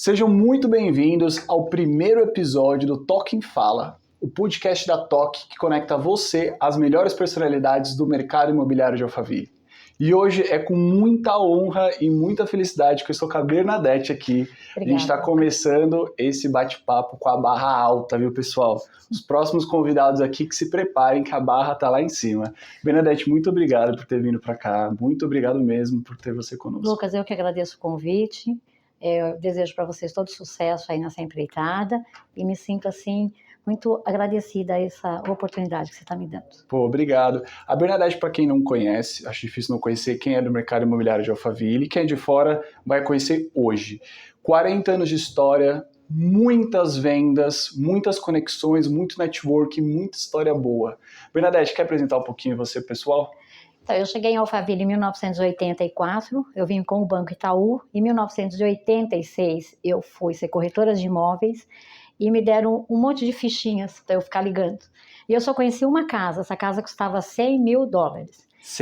Sejam muito bem-vindos ao primeiro episódio do Toque em Fala, o podcast da Toque que conecta você às melhores personalidades do mercado imobiliário de Alphaville. E hoje é com muita honra e muita felicidade que eu estou com a Bernadette aqui. Obrigada. A gente está começando esse bate-papo com a barra alta, viu, pessoal? Os próximos convidados aqui que se preparem que a barra está lá em cima. Bernadette, muito obrigado por ter vindo para cá. Muito obrigado mesmo por ter você conosco. Lucas, eu que agradeço o convite. Eu desejo para vocês todo sucesso aí nessa empreitada e me sinto assim muito agradecida a essa oportunidade que você está me dando. Pô, obrigado. A Bernadette, para quem não conhece, acho difícil não conhecer quem é do mercado imobiliário de Alphaville, quem é de fora vai conhecer hoje. 40 anos de história, muitas vendas, muitas conexões, muito network, muita história boa. Bernadette, quer apresentar um pouquinho você, pessoal? Então, eu cheguei em Alphaville em 1984, eu vim com o Banco Itaú. Em 1986, eu fui ser corretora de imóveis e me deram um monte de fichinhas para eu ficar ligando. E eu só conheci uma casa, essa casa custava $100 mil. $100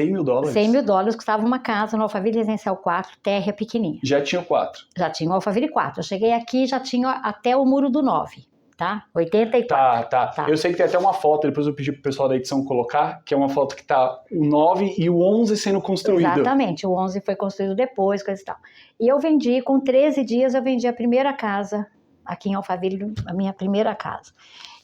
mil? $100 mil custava uma casa no Alphaville Residencial 4, térrea pequenininha. Já tinha 4? Já tinha o Alphaville 4. Eu cheguei aqui, já tinha até o Muro do 9. Tá? 84. Tá. Eu sei que tem até uma foto, depois eu pedi pro pessoal da edição colocar, que é uma foto que tá o 9 e o 11 sendo construído. Exatamente, o 11 foi construído depois, coisa e tal. E eu vendi, com 13 dias, eu vendi a primeira casa aqui em Alphaville, a minha primeira casa.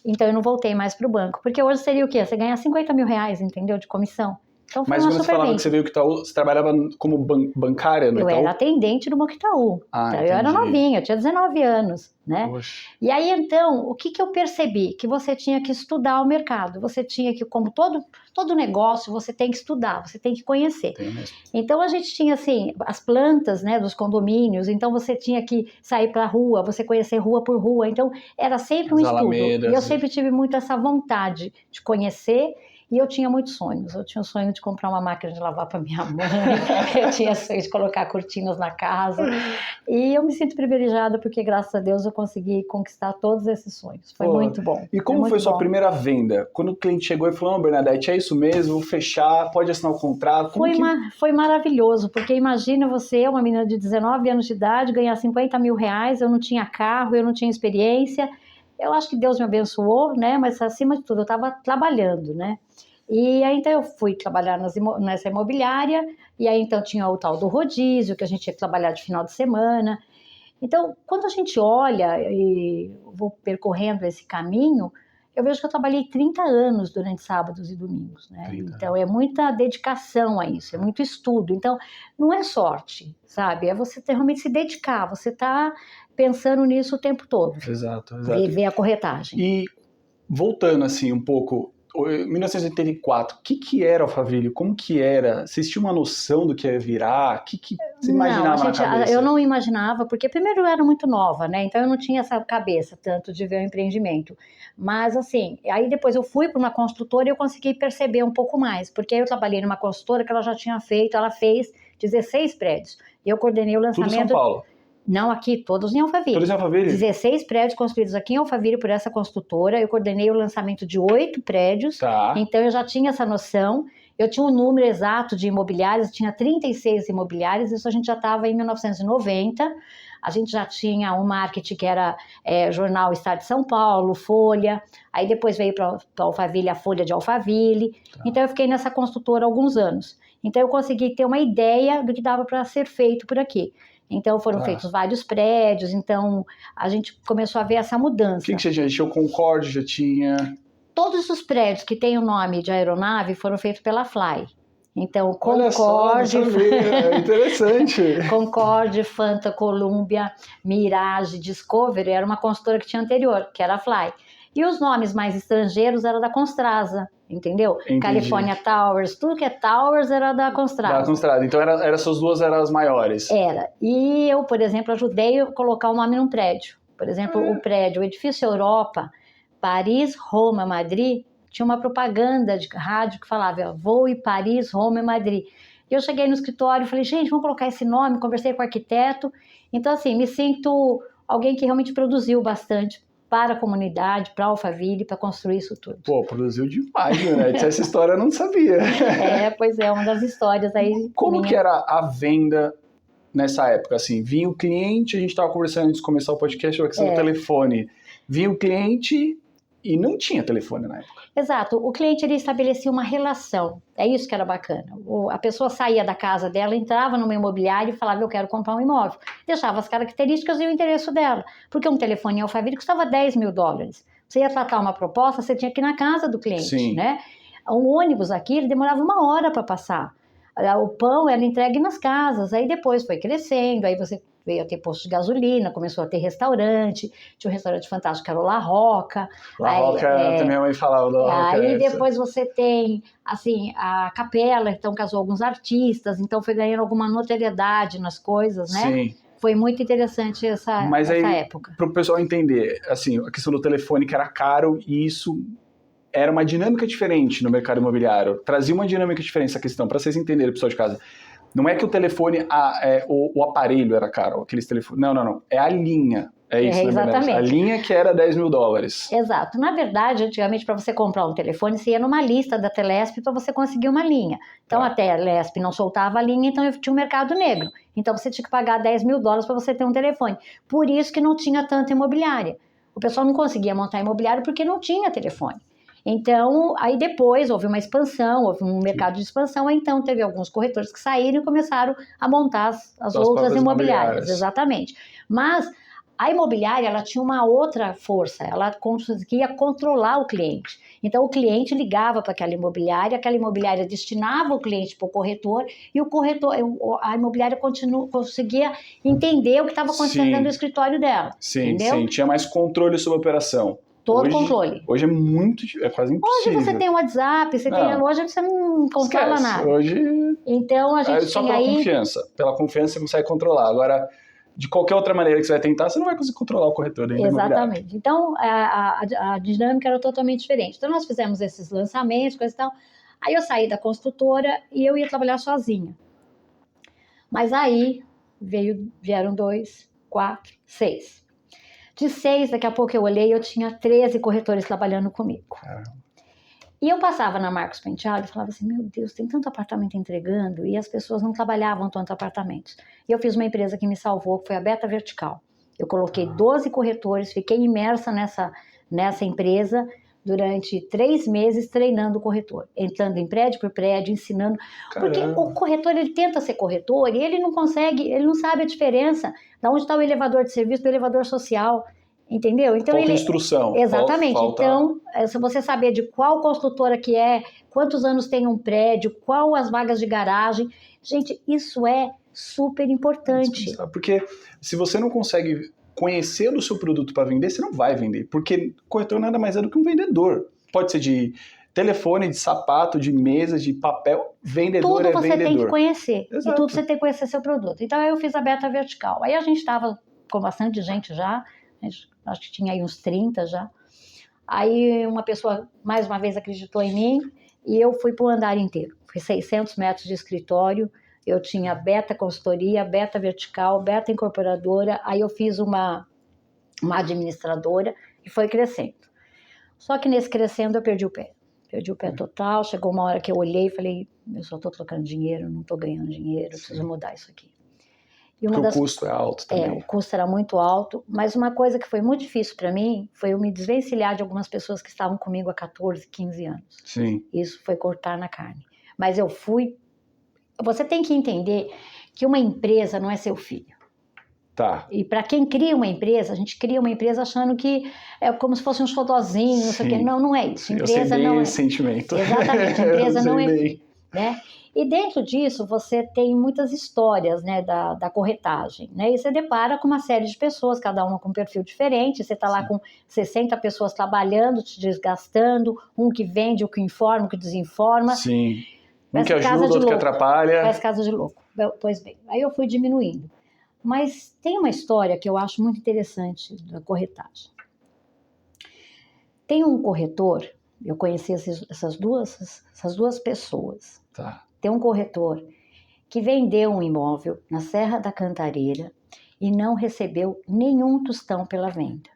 Então eu não voltei mais pro banco, porque hoje seria o quê? Você ganha $50 mil, entendeu? De comissão. Então, mas quando você falava que você veio que Itaú, você trabalhava como bancária no Itaú? Eu era atendente do Banco Itaú. Então, eu era novinha, eu tinha 19 anos, né? Poxa. E aí, então, o que eu percebi? Que você tinha que estudar o mercado. Você tinha que, como todo negócio, você tem que estudar, você tem que conhecer. Tem mesmo. Então, a gente tinha, assim, as plantas, né, dos condomínios. Então, você tinha que sair para a rua, você conhecer rua por rua. Então, era sempre um estudo. Alamedas. E eu sempre tive muito essa vontade de conhecer. E eu tinha muitos sonhos. Eu tinha o sonho de comprar uma máquina de lavar para minha mãe. Eu tinha o sonho de colocar cortinas na casa. E eu me sinto privilegiada porque, graças a Deus, eu consegui conquistar todos esses sonhos. Foi muito bom. E como foi sua primeira venda? Quando o cliente chegou e falou, Bernadette, é isso mesmo, vou fechar, pode assinar o contrato? Foi maravilhoso, porque imagina você, uma menina de 19 anos de idade, ganhar $50 mil, eu não tinha carro, eu não tinha experiência. Eu acho que Deus me abençoou, né? Mas acima de tudo, eu estava trabalhando, né? E aí, então, eu fui trabalhar nessa imobiliária, e aí, então, tinha o tal do rodízio, que a gente tinha que trabalhar de final de semana. Então, quando a gente olha e vou percorrendo esse caminho, eu vejo que eu trabalhei 30 anos durante sábados e domingos, né? Então, é muita dedicação a isso, é muito estudo. Então, não é sorte, sabe? É você realmente se dedicar, você tá pensando nisso o tempo todo. Exato. Ver a corretagem. E, voltando assim um pouco, 1984, o que era Alphaville? Como que era? Vocês tinham uma noção do que ia virar? O que você imaginava na cabeça? Eu não imaginava, porque primeiro eu era muito nova, né? Então eu não tinha essa cabeça tanto de ver o empreendimento. Mas assim, aí depois eu fui para uma construtora e eu consegui perceber um pouco mais, porque eu trabalhei numa construtora que ela fez 16 prédios. E eu coordenei o lançamento... Tudo em São Paulo? Não, aqui, todos em Alphaville. Todos em Alphaville? 16 prédios construídos aqui em Alphaville por essa construtora. Eu coordenei o lançamento de 8 prédios. Tá. Então, eu já tinha essa noção. Eu tinha um número exato de imobiliários, tinha 36 imobiliários. Isso a gente já estava em 1990. A gente já tinha um marketing que era jornal Estado de São Paulo, Folha. Aí depois veio para Alphaville a Folha de Alphaville. Tá. Então, eu fiquei nessa construtora há alguns anos. Então, eu consegui ter uma ideia do que dava para ser feito por aqui. Então foram feitos vários prédios, então a gente começou a ver essa mudança. O que você já tinha? O Concorde já tinha? Todos os prédios que têm o nome de aeronave foram feitos pela Fly. Então Concorde, é interessante. Concorde, Fanta, Columbia, Mirage, Discovery, era uma consultora que tinha anterior, que era a Fly. E os nomes mais estrangeiros eram da Constrasa, entendeu? Entendi. California Towers, tudo que é Towers era da Constrasa. Da Constrasa, então essas duas eram as maiores. Era. E eu, por exemplo, ajudei a colocar o nome num prédio. Por exemplo, o edifício Europa, Paris, Roma, Madrid, tinha uma propaganda de rádio que falava voe Paris, Roma e Madrid. E eu cheguei no escritório e falei, gente, vamos colocar esse nome, conversei com o arquiteto. Então, assim, me sinto alguém que realmente produziu bastante para a comunidade, para a Alphaville, para construir isso tudo. Pô, produziu demais, né? Essa história eu não sabia. Pois é, uma das histórias aí. Como que era a venda nessa época? Assim, vinha o cliente, a gente estava conversando antes de começar o podcast, a questão do telefone. Vinha o cliente e não tinha telefone na época. Exato. O cliente, ele estabelecia uma relação. É isso que era bacana. A pessoa saía da casa dela, entrava numa imobiliária e falava, eu quero comprar um imóvel. Deixava as características e o endereço dela. Porque um telefone Alphaville custava $10 mil. Você ia tratar uma proposta, você tinha que ir na casa do cliente, Sim. né? Um ônibus aqui, ele demorava 1 hora para passar. O pão era entregue nas casas, aí depois foi crescendo, aí você veio a ter posto de gasolina, começou a ter restaurante, tinha um restaurante fantástico que era o La Roca. La Roca, também a mãe falava do La Roca. Aí depois você tem, assim, a capela, então casou alguns artistas, então foi ganhando alguma notoriedade nas coisas, né? Sim. Foi muito interessante essa época. Para o pessoal entender, assim, a questão do telefone que era caro e isso era uma dinâmica diferente no mercado imobiliário. Trazia uma dinâmica diferente essa questão, para vocês entenderem, pessoal de casa. Não é que o telefone, o aparelho era caro, aqueles telefones. Não. É a linha. É isso, exatamente. A linha que era $10 mil. Exato. Na verdade, antigamente, para você comprar um telefone, você ia numa lista da Telesp para você conseguir uma linha. Então, a Telesp não soltava a linha, então tinha um mercado negro. Então, você tinha que pagar $10 mil para você ter um telefone. Por isso que não tinha tanta imobiliária. O pessoal não conseguia montar imobiliário porque não tinha telefone. Então, aí depois houve uma expansão, houve um mercado de expansão, aí então teve alguns corretores que saíram e começaram a montar as outras imobiliárias. Exatamente. Mas a imobiliária, ela tinha uma outra força, ela conseguia controlar o cliente. Então, o cliente ligava para aquela imobiliária destinava o cliente para o corretor e a imobiliária conseguia entender o que estava acontecendo dentro do escritório dela. Sim, entendeu? Sim, tinha mais controle sobre a operação. Todo controle. Hoje é quase impossível. Hoje você tem o WhatsApp, hoje você não controla nada. Hoje então a gente só tinha pela confiança. Pela confiança você consegue controlar. Agora, de qualquer outra maneira que você vai tentar, você não vai conseguir controlar o corretor ainda. Exatamente. Então a dinâmica era totalmente diferente. Então nós fizemos esses lançamentos, coisa e tal. Aí eu saí da construtora e eu ia trabalhar sozinha. Mas aí vieram 2, 4, 6. De 6, daqui a pouco eu olhei, eu tinha 13 corretores trabalhando comigo. E eu passava na Marcos Penteado e falava assim, meu Deus, tem tanto apartamento entregando e as pessoas não trabalhavam tanto apartamentos. E eu fiz uma empresa que me salvou, que foi a Beta Vertical. Eu coloquei 12 corretores, fiquei imersa nessa empresa durante 3 meses treinando o corretor, entrando em prédio por prédio, ensinando. Porque o corretor, ele tenta ser corretor e ele não consegue, ele não sabe a diferença de onde está o elevador de serviço do elevador social, entendeu? Então falta instrução. Exatamente. Então, se você saber de qual construtora que é, quantos anos tem um prédio, qual as vagas de garagem, gente, isso é super importante. Porque se você não consegue conhecer o seu produto para vender, você não vai vender, porque corretor nada mais é do que um vendedor. Pode ser de telefone, de sapato, de mesa, de papel, vendedor tudo é vendedor. Tudo você tem que conhecer, Exato. E tudo você tem que conhecer seu produto. Então eu fiz a Beta Vertical, aí a gente estava com bastante gente já, acho que tinha aí uns 30 já, aí uma pessoa mais uma vez acreditou em mim e eu fui para o andar inteiro, foi 600 metros de escritório. Eu tinha Beta Consultoria, Beta Vertical, Beta Incorporadora, aí eu fiz uma administradora e foi crescendo. Só que nesse crescendo eu perdi o pé. Perdi o pé total, chegou uma hora que eu olhei e falei, eu só estou trocando dinheiro, não estou ganhando dinheiro, preciso mudar isso aqui. E porque o custo é alto também. O custo era muito alto, mas uma coisa que foi muito difícil para mim foi eu me desvencilhar de algumas pessoas que estavam comigo há 14, 15 anos. Sim. Isso foi cortar na carne. Mas eu fui. Você tem que entender que uma empresa não é seu filho. Tá. E para quem cria uma empresa, a gente cria uma empresa achando que é como se fosse um xodozinho, não sei o quê. Não, não é isso. Empresa eu sei bem não esse sentimento. Exatamente, a empresa não é. Bem. Né? E dentro disso você tem muitas histórias, né, da corretagem, né? E você depara com uma série de pessoas, cada uma com um perfil diferente. Você está lá com 60 pessoas trabalhando, te desgastando, um que vende, o que informa, o que desinforma. Sim. Um que ajuda, outro que atrapalha. Faz casa de louco. Pois bem, aí eu fui diminuindo. Mas tem uma história que eu acho muito interessante da corretagem. Tem um corretor, eu conheci essas duas pessoas. Tá. Tem um corretor que vendeu um imóvel na Serra da Cantareira e não recebeu nenhum tostão pela venda.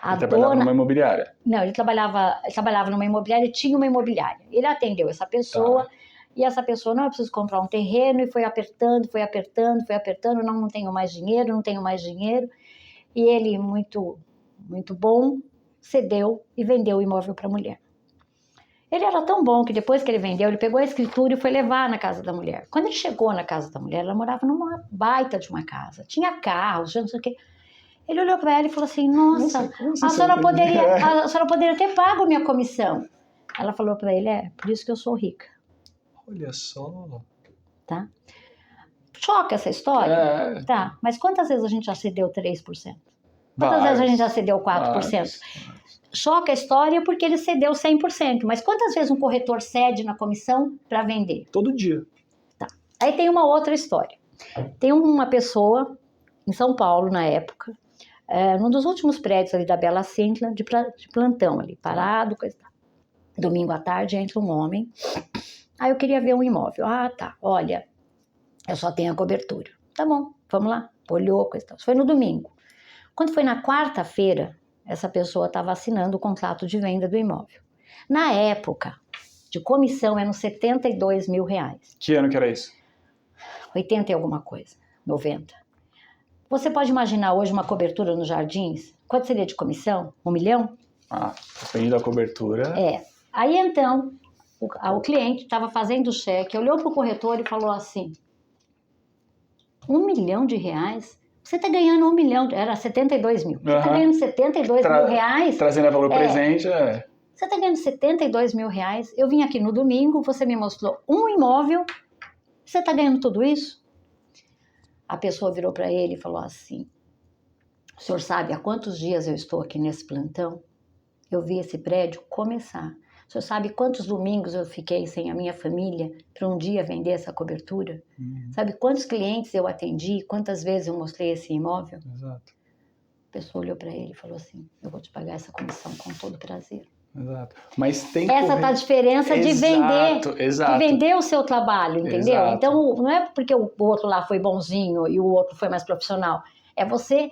Ele trabalhava numa imobiliária? Não, ele trabalhava numa imobiliária e tinha uma imobiliária. Ele atendeu essa pessoa E essa pessoa, não, eu preciso comprar um terreno, e foi apertando, não tenho mais dinheiro. E ele, muito, muito bom, cedeu e vendeu o imóvel para a mulher. Ele era tão bom que depois que ele vendeu, ele pegou a escritura e foi levar na casa da mulher. Quando ele chegou na casa da mulher, ela morava numa baita de uma casa, tinha carros, não sei o quê. Ele olhou para ela e falou assim, nossa, a senhora poderia ter pago a minha comissão. Ela falou para ele, por isso que eu sou rica. Olha só. Tá? Choca essa história? Tá, mas quantas vezes a gente já cedeu 3%? Quantas vezes a gente já cedeu 4%? Choca a história porque ele cedeu 100%, mas quantas vezes um corretor cede na comissão para vender? Todo dia. Tá. Aí tem uma outra história. Tem uma pessoa em São Paulo, na época, num dos últimos prédios ali da Bela Cintra, de plantão ali, parado, coisa tal. Domingo à tarde entra um homem. Eu queria ver um imóvel. Tá, olha, eu só tenho a cobertura. Tá bom, vamos lá. Olhou, coisa tal. Isso foi no domingo. Quando foi na quarta-feira, essa pessoa estava assinando o contrato de venda do imóvel. Na época, de comissão, eram R$72 mil. Que ano que era isso? 80 e alguma coisa, 90. Você pode imaginar hoje uma cobertura nos Jardins? Quanto seria de comissão? 1 milhão? Depende da cobertura. Aí então, o cliente estava fazendo o cheque, olhou para o corretor e falou assim, R$1 milhão? Você está ganhando 1 milhão, era 72 mil. Você está ganhando 72 mil reais. Trazendo a valor presente, Você está ganhando 72 mil reais. Eu vim aqui no domingo, você me mostrou um imóvel. Você está ganhando tudo isso? A pessoa virou para ele e falou assim, o senhor sabe há quantos dias eu estou aqui nesse plantão? Eu vi esse prédio começar. O senhor sabe quantos domingos eu fiquei sem a minha família para um dia vender essa cobertura? Sabe quantos clientes eu atendi? Quantas vezes eu mostrei esse imóvel? Exato. A pessoa olhou para ele e falou assim, eu vou te pagar essa comissão com todo prazer. Exato. Mas tem essa tá a diferença de vender, exato. de vender o seu trabalho, entendeu? Exato. Então, não é porque o outro lá foi bonzinho e o outro foi mais profissional. É você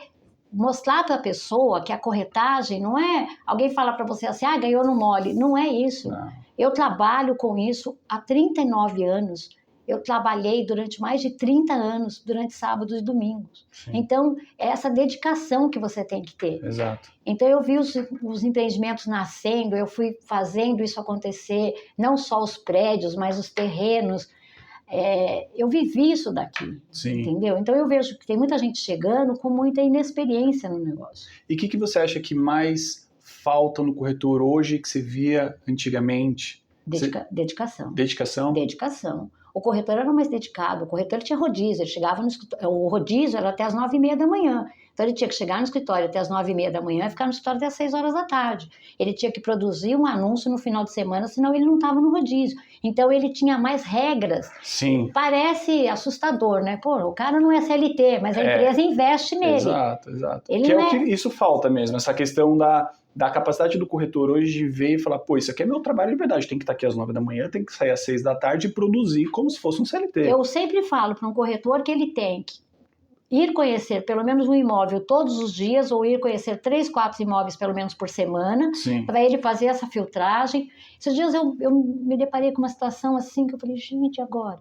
mostrar para a pessoa que a corretagem não é... Alguém fala para você assim, ganhou no mole. Não é isso. Não. Eu trabalho com isso há 39 anos. Eu trabalhei durante mais de 30 anos, durante sábados e domingos. Sim. Então, é essa dedicação que você tem que ter. Exato. Então, eu vi os empreendimentos nascendo, eu fui fazendo isso acontecer, não só os prédios, mas os terrenos. Eu vivi isso daqui, Sim. Entendeu? Então, eu vejo que tem muita gente chegando com muita inexperiência no negócio. E o que você acha que mais falta no corretor hoje que você via antigamente? Dedicação. Dedicação? Dedicação. O corretor era mais dedicado, o corretor tinha rodízio, ele chegava no escritório, o rodízio era até as 9h30 da manhã, então ele tinha que chegar no escritório até as 9h30 da manhã e ficar no escritório até as 6 horas da tarde. Ele tinha que produzir um anúncio no final de semana, senão ele não estava no rodízio. Então ele tinha mais regras. Sim. Parece assustador, né? Pô, o cara não é CLT, mas a empresa investe nele. Exato. Que isso falta mesmo, essa questão da capacidade do corretor hoje de ver e falar, isso aqui é meu trabalho de verdade, tem que estar aqui às 9 da manhã, tem que sair às 6 da tarde e produzir como se fosse um CLT. Eu sempre falo para um corretor que ele tem que ir conhecer pelo menos um imóvel todos os dias, ou ir conhecer 3, 4 imóveis pelo menos por semana, para ele fazer essa filtragem. Esses dias eu me deparei com uma situação assim, que eu falei, gente, agora?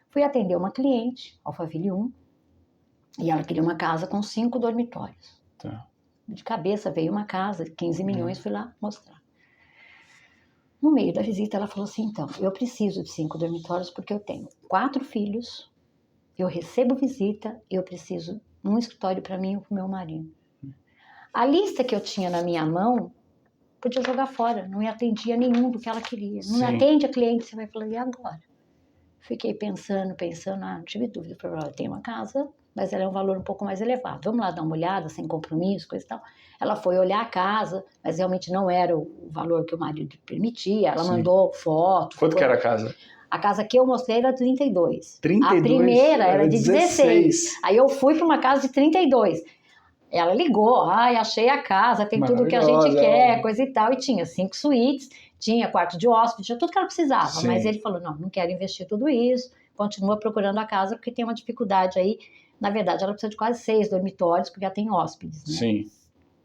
Fui atender uma cliente, Alphaville 1, e ela queria uma casa com 5 dormitórios. Tá. De cabeça veio uma casa, 15 milhões, fui lá mostrar. No meio da visita, ela falou assim, então, eu preciso de 5 dormitórios porque eu tenho 4 filhos, eu recebo visita, eu preciso de um escritório para mim e para o meu marido. A lista que eu tinha na minha mão, podia jogar fora, não atendia nenhum do que ela queria. Não atende a cliente, você vai falar, e agora? Fiquei pensando, não tive dúvida, falei, ela tem uma casa, mas ela é um valor um pouco mais elevado. Vamos lá dar uma olhada, sem compromisso, coisa e tal. Ela foi olhar a casa, mas realmente não era o valor que o marido permitia. Ela mandou foto. Quanto que era a casa? A casa que eu mostrei era 32. 32? A primeira era de 16. Aí eu fui para uma casa de 32. Ela ligou, achei a casa, tem tudo que a gente quer, coisa e tal. E tinha 5 suítes, tinha quarto de hóspede, tinha tudo que ela precisava. Sim. Mas ele falou, não quero investir tudo isso. Continua procurando a casa, porque tem uma dificuldade aí. Na verdade, ela precisa de quase 6 dormitórios, porque ela tem hóspedes, né? Sim.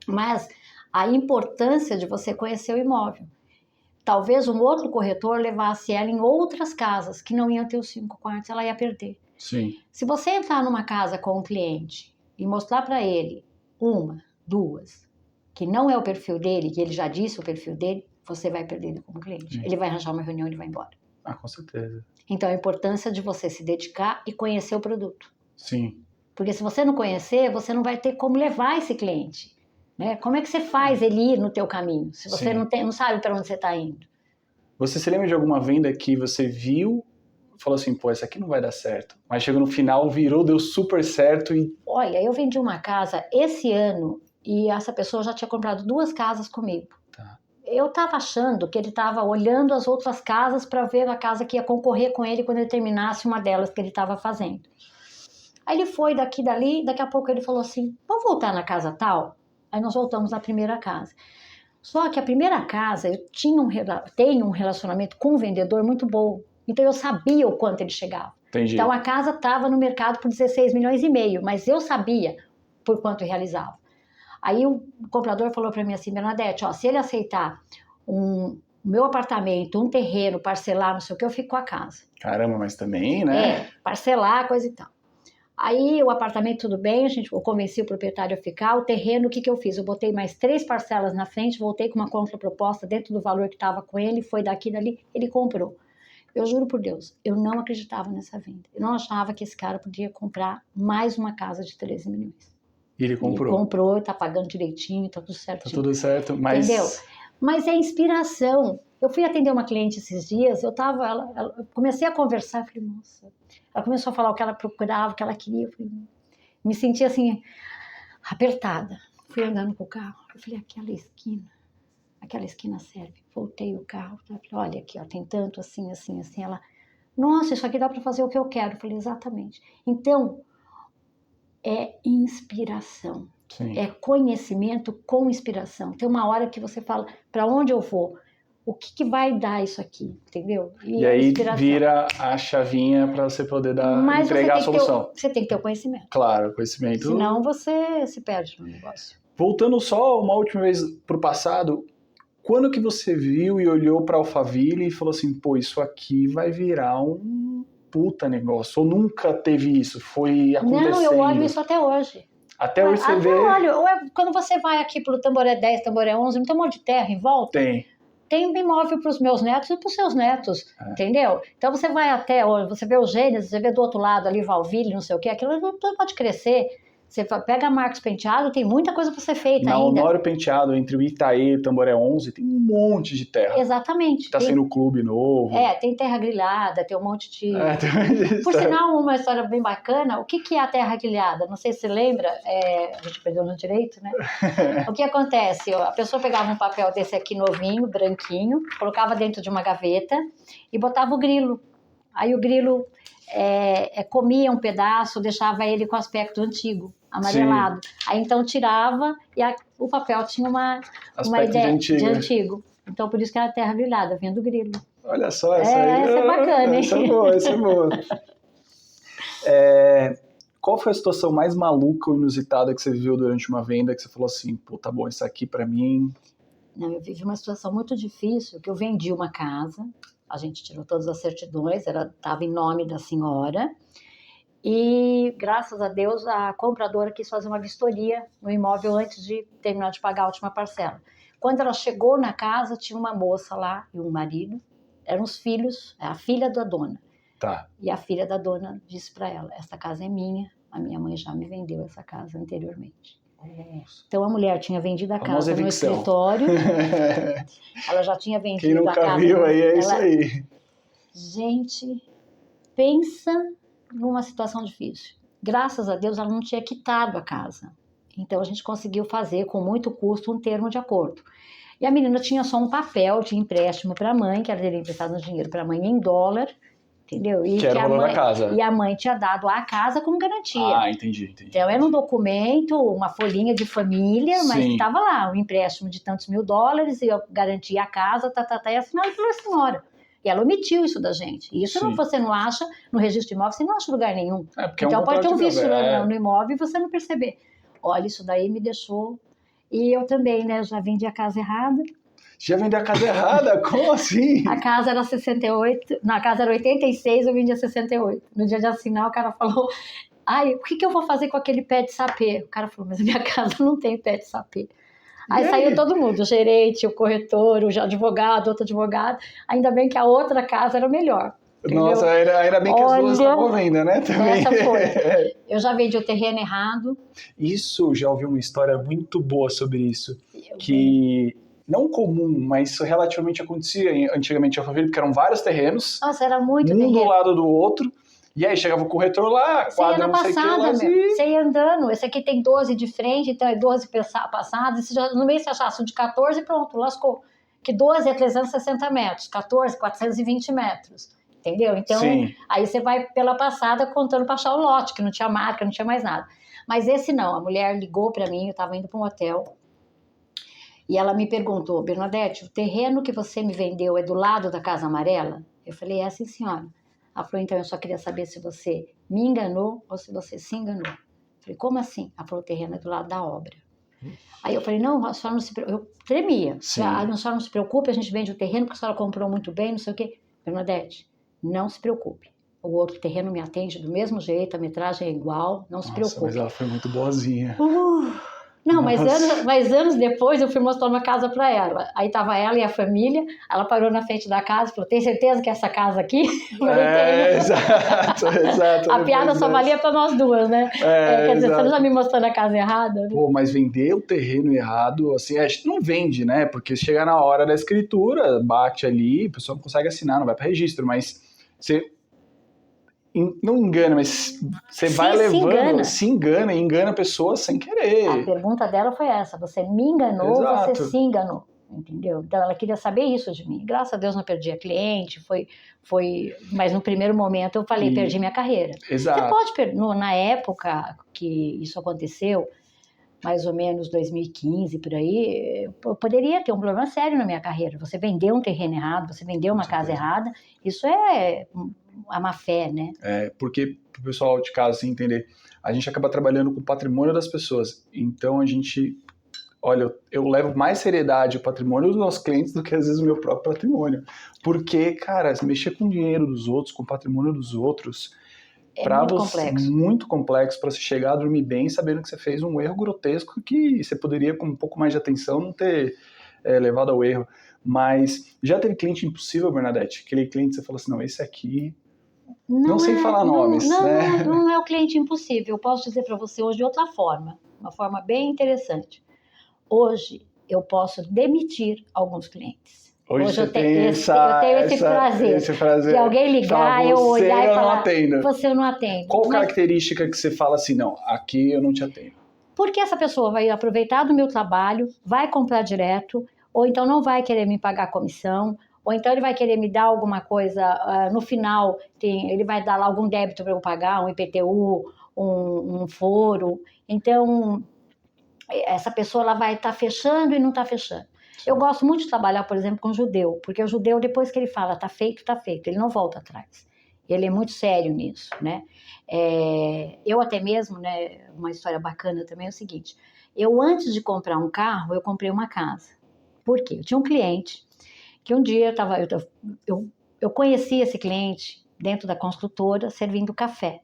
Mas a importância de você conhecer o imóvel. talvez um outro corretor levasse ela em outras casas que não iam ter os 5 quartos, ela ia perder. Sim. Se você entrar numa casa com um cliente e mostrar para ele 1, 2, que não é o perfil dele, que ele já disse o perfil dele, você vai perder ele como cliente. Sim. Ele vai arranjar uma reunião e ele vai embora. Ah, com certeza. Então, a importância de você se dedicar e conhecer o produto. Sim. Porque se você não conhecer, você não vai ter como levar esse cliente. Né? Como é que você faz ele ir no teu caminho, se você não sabe para onde você está indo? Você se lembra de alguma venda que você viu, falou assim, pô, essa aqui não vai dar certo, mas chegou no final, virou, deu super certo e... Olha, eu vendi uma casa esse ano e essa pessoa já tinha comprado 2 casas comigo. Tá. Eu estava achando que ele estava olhando as outras casas para ver a casa que ia concorrer com ele quando ele terminasse uma delas que ele estava fazendo. Aí ele foi daqui dali, daqui a pouco ele falou assim, vamos voltar na casa tal? Aí nós voltamos à primeira casa. Só que a primeira casa, eu tenho um relacionamento com o vendedor muito bom. Então eu sabia o quanto ele chegava. Entendi. Então a casa estava no mercado por 16,5 milhões, mas eu sabia por quanto realizava. Aí o comprador falou para mim assim, Bernadette, ó, se ele aceitar o meu apartamento, um terreno, parcelar, não sei o que, eu fico com a casa. Caramba, mas também, né? Parcelar, coisa e tal. Aí o apartamento tudo bem, eu convenci o proprietário a ficar, o terreno, o que eu fiz? Eu botei mais 3 parcelas na frente, voltei com uma contraproposta dentro do valor que estava com ele, foi daqui dali, ele comprou. Eu juro por Deus, eu não acreditava nessa venda. Eu não achava que esse cara podia comprar mais uma casa de 13 milhões. E ele comprou. Ele comprou, tá pagando direitinho, tá tudo certinho. Tá tudo certo, mas... Entendeu? Mas é inspiração. Eu fui atender uma cliente esses dias, eu comecei a conversar, falei, nossa... Ela começou a falar o que ela procurava, o que ela queria. Eu me senti assim, apertada. Fui andando com o carro. Eu falei, aquela esquina serve. Voltei o carro. Falei, olha aqui, ó, tem tanto assim, assim, assim. Ela, nossa, isso aqui dá para fazer o que eu quero. Eu falei, exatamente. Então, é inspiração. Sim. É conhecimento com inspiração. Tem uma hora que você fala, para onde eu vou? O que vai dar isso aqui, entendeu? E aí vira a chavinha para você poder entregar a solução. Você tem que ter o conhecimento. Claro, conhecimento. Senão você se perde no negócio. Voltando só uma última vez pro passado, quando que você viu e olhou para a Alphaville e falou assim, pô, isso aqui vai virar um puta negócio? Ou nunca teve isso? Foi acontecendo? Não, eu olho isso até hoje. Até hoje você vê... Quando você vai aqui pro Tamboré 10, Tamboré 11, não tem um monte de terra em volta? Tem imóvel para os meus netos e para os seus netos, entendeu? Então você vai até, você vê o Gênesis, você vê do outro lado ali, Valville, não sei o quê, aquilo tudo pode crescer. Você pega Marcos Penteado, tem muita coisa para ser feita ainda. Na Honório Penteado, entre o Itaí e o Tamboré 11, tem um monte de terra. Exatamente. Está sendo um clube novo. Tem terra grilhada, tem um monte de... Por sinal, uma história bem bacana, o que é a terra grilhada? Não sei se você lembra, a gente perdeu no direito, né? O que acontece? A pessoa pegava um papel desse aqui novinho, branquinho, colocava dentro de uma gaveta e botava o grilo. Aí o grilo comia um pedaço, deixava ele com aspecto antigo, amarelado. Sim. Aí então tirava e o papel tinha uma ideia de antigo. Então por isso que era terra grilhada, vinha do grilo. Olha só, essa aí. Essa é bacana, hein? Essa é boa. Qual foi a situação mais maluca ou inusitada que você viveu durante uma venda que você falou assim, pô, tá bom, isso aqui pra mim... Não, eu vivi uma situação muito difícil, que eu vendi uma casa, a gente tirou todas as certidões, ela estava em nome da senhora, e graças a Deus a compradora quis fazer uma vistoria no imóvel antes de terminar de pagar a última parcela. Quando ela chegou na casa, tinha uma moça lá e um marido, eram os filhos, a filha da dona. Tá. E a filha da dona disse para ela, essa casa é minha, a minha mãe já me vendeu essa casa anteriormente. Nossa. Então a mulher tinha vendido a casa no evicção. Escritório, ela já tinha vendido a casa. Quem nunca viu aí, isso aí. Gente, pensa numa situação difícil. Graças a Deus ela não tinha quitado a casa. Então a gente conseguiu fazer com muito custo um termo de acordo. E a menina tinha só um papel de empréstimo para a mãe, que ela teria emprestado dinheiro para a mãe em dólar, entendeu? E que era o valor da casa. E a mãe tinha dado a casa como garantia. Ah, entendi. Então era um documento, uma folhinha de família, mas estava lá, um empréstimo de tantos mil dólares, e eu garantia a casa, e assinado pela senhora. E ela omitiu isso da gente. E isso você não acha, no registro de imóvel, você não acha em lugar nenhum. Então pode ter um vício no imóvel e você não perceber. Olha, isso daí me deixou... E eu também, né, já vendi a casa errada. Já vendeu a casa errada? Como assim? A casa era 68, na casa era 86, eu vendia 68. No dia de assinar, o cara falou, ai, o que eu vou fazer com aquele pé de sapê? O cara falou, mas a minha casa não tem pé de sapê. Aí saiu todo mundo, o gerente, o corretor, o advogado, outro advogado. Ainda bem que a outra casa era melhor. Entendeu? Nossa, ainda bem que as duas estavam vendo, né? Também. Essa foi. Eu já vendi o terreno errado. Isso, já ouvi uma história muito boa sobre isso. Que não comum, mas isso relativamente acontecia antigamente em Alphaville, porque eram vários terrenos. Nossa, era muito um terreno. do lado do outro. E aí chegava o corretor lá, quadra, não sei o que lá. Você ia andando. Esse aqui tem 12 de frente, então é 12 passadas. E você já, no meio você achasse um de 14, pronto, lascou. Que 12 é 360 metros, 14, 420 metros. Entendeu? Então, Sim. Aí você vai pela passada contando para achar o lote, que não tinha marca, não tinha mais nada. Mas esse não, a mulher ligou para mim, eu estava indo para um hotel, e ela me perguntou, Bernadette, o terreno que você me vendeu é do lado da Casa Amarela? Eu falei, sim, senhora. Ela falou, então eu só queria saber se você me enganou ou se você se enganou. Eu falei, como assim? Ela falou, o terreno é do lado da obra. Aí eu falei, não, a senhora não se preocupe. Eu tremia. A senhora não se preocupe, a gente vende o terreno porque a senhora comprou muito bem, não sei o quê. Bernadette, não se preocupe. O outro terreno me atende do mesmo jeito, a metragem é igual, não se preocupe. Mas ela foi muito boazinha. Não, mas anos depois eu fui mostrar uma casa para ela. Aí tava ela e a família, ela parou na frente da casa e falou, tem certeza que é essa casa aqui? Eu falei, exato. A piada só valia para nós duas, né? Quer dizer, você não já me mostrando a casa errada? Né? Pô, mas vender o terreno errado, assim, a gente não vende, né? Porque se chegar na hora da escritura, bate ali, a pessoa não consegue assinar, não vai para registro, mas você não engana, mas você vai levando, se engana e engana a pessoa sem querer. A pergunta dela foi essa, você me enganou ou você se enganou? Entendeu? Então ela queria saber isso de mim. Graças a Deus não perdi a cliente, mas no primeiro momento eu falei, perdi minha carreira. Exato. Você pode perder, na época que isso aconteceu, mais ou menos 2015, por aí, eu poderia ter um problema sério na minha carreira. Você vendeu um terreno errado, você vendeu uma casa errada, isso é a má fé, né? Porque, para o pessoal de casa assim, entender, a gente acaba trabalhando com o patrimônio das pessoas. Então, a gente... Olha, eu levo mais seriedade o patrimônio dos nossos clientes do que, às vezes, o meu próprio patrimônio. Porque, cara, mexer com o dinheiro dos outros, com o patrimônio dos outros... muito complexo para você chegar a dormir bem sabendo que você fez um erro grotesco que você poderia, com um pouco mais de atenção, não ter levado ao erro. Mas já teve cliente impossível, Bernadette? Aquele cliente que você falou assim, não, esse aqui... Não sei falar nomes, né? Não é o cliente impossível. Eu posso dizer para você hoje de outra forma, uma forma bem interessante. Hoje eu posso demitir alguns clientes. Hoje eu tenho esse prazer. De alguém ligar, eu olhar e falar, você eu não atendo. Qual característica que você fala assim, não, aqui eu não te atendo? Porque essa pessoa vai aproveitar do meu trabalho, vai comprar direto, ou então não vai querer me pagar comissão, ou então ele vai querer me dar alguma coisa, no final ele vai dar lá algum débito para eu pagar, um IPTU, um foro. Então, essa pessoa ela vai estar fechando e não está fechando. Eu gosto muito de trabalhar, por exemplo, com judeu, porque o judeu, depois que ele fala, está feito, ele não volta atrás. Ele é muito sério nisso, né? Eu até mesmo, né, uma história bacana também é o seguinte, eu antes de comprar um carro, eu comprei uma casa. Por quê? Eu tinha um cliente que um dia eu conheci esse cliente dentro da construtora servindo café.